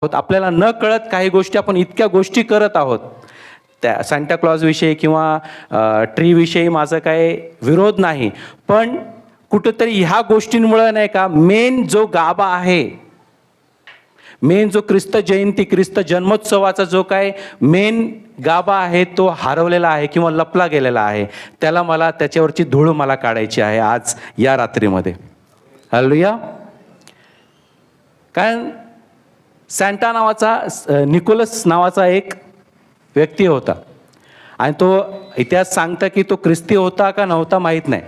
आहोत. आपल्याला न कळत काही गोष्टी आपण इतक्या गोष्टी करत आहोत. त्या सांता क्लॉजविषयी किंवा ट्रीविषयी माझा काही विरोध नाही, पण कुठंतरी ह्या गोष्टींमुळे नाही का मेन जो गाभा आहे, मेन जो ख्रिस्त जयंती ख्रिस्त जन्मोत्सवाचा जो काय मेन गाभा आहे तो हरवलेला आहे किंवा लपला गेलेला आहे. त्याला मला त्याच्यावरची धूळ मला काढायची आहे आज या रात्रीमध्ये. हालेलुया. कारण सांता नावाचा निकोलस नावाचा एक व्यक्ती होता आणि तो इतिहास सांगता की तो ख्रिस्ती होता का नव्हता माहीत नाही.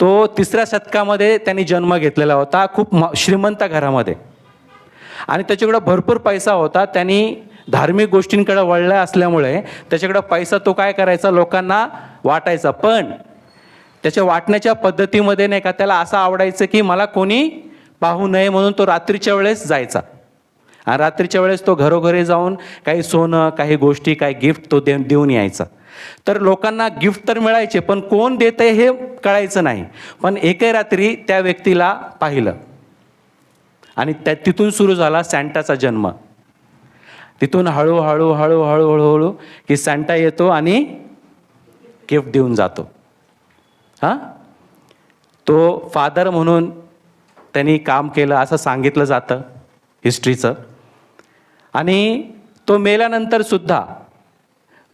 तो 3ऱ्या शतकामध्ये त्यांनी जन्म घेतलेला होता, खूप श्रीमंत घरामध्ये, आणि त्याच्याकडं भरपूर पैसा होता. त्यांनी धार्मिक गोष्टींकडे वळला असल्यामुळे त्याच्याकडं पैसा तो काय करायचा, लोकांना वाटायचा. पण त्याच्या वाटण्याच्या पद्धतीमध्ये नाही का त्याला असं आवडायचं की मला कोणी पाहू नये म्हणून तो रात्रीच्या वेळेस जायचा आणि रात्रीच्या वेळेस तो घरोघरी जाऊन काही सोनं, काही गोष्टी, काही गिफ्ट तो देऊन यायचा. तर लोकांना गिफ्ट तर मिळायचे, पण कोण देतंय हे कळायचं नाही. पण एके रात्री त्या व्यक्तीला पाहिलं आणि तिथून सुरू झाला सांताचा जन्म. तिथून हळूहळू हळूहळू हळूहळू की सांता येतो आणि गिफ्ट देऊन जातो. तो फादर म्हणून त्यांनी काम केलं असं सांगितलं जातं हिस्ट्रीचं. आणि तो मेल्यानंतर सुद्धा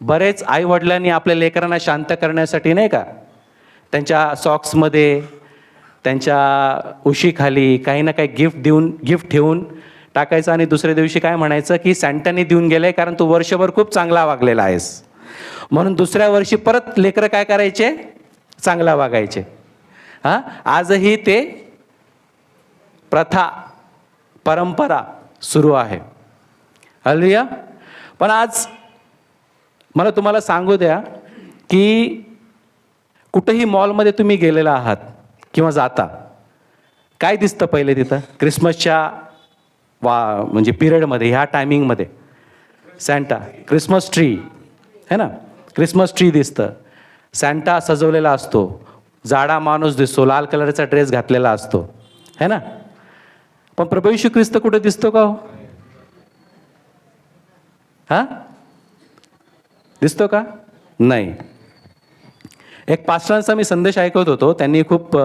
बरेच आईवडिलांनी आपल्या लेकरांना शांत करण्यासाठी नाही का त्यांच्या सॉक्समध्ये, त्यांच्या उशीखाली काही ना काही गिफ्ट ठेवून टाकायचं आणि दुसऱ्या दिवशी काय म्हणायचं की सांताने देऊन गेलंय कारण तू वर्षभर खूप चांगला वागलेला आहेस म्हणून दुसऱ्या वर्षी परत लेकरं काय करायचे, चांगला वागायचे. आजही ते प्रथा परंपरा सुरू आहे. हालेलुया. पण आज मला तुम्हाला सांगू द्या की कुठेही मॉलमध्ये तुम्ही गेलेला आहात किंवा जाता, काय दिसतं पहिले तिथं क्रिसमसच्या म्हणजे पिरियडमध्ये, ह्या टायमिंगमध्ये सांता क्रिसमस ट्री है ना, क्रिसमस ट्री दिसतं. सांता सजवलेला असतो, जाडा माणूस दिसतो, लाल कलरचा ड्रेस घातलेला असतो है ना. पण प्रभू येशू ख्रिस्त कुठे दिसतो का हो? दिसतो का? नाही. एक पास्टरांचा मी संदेश ऐकत होतो, त्यांनी खूप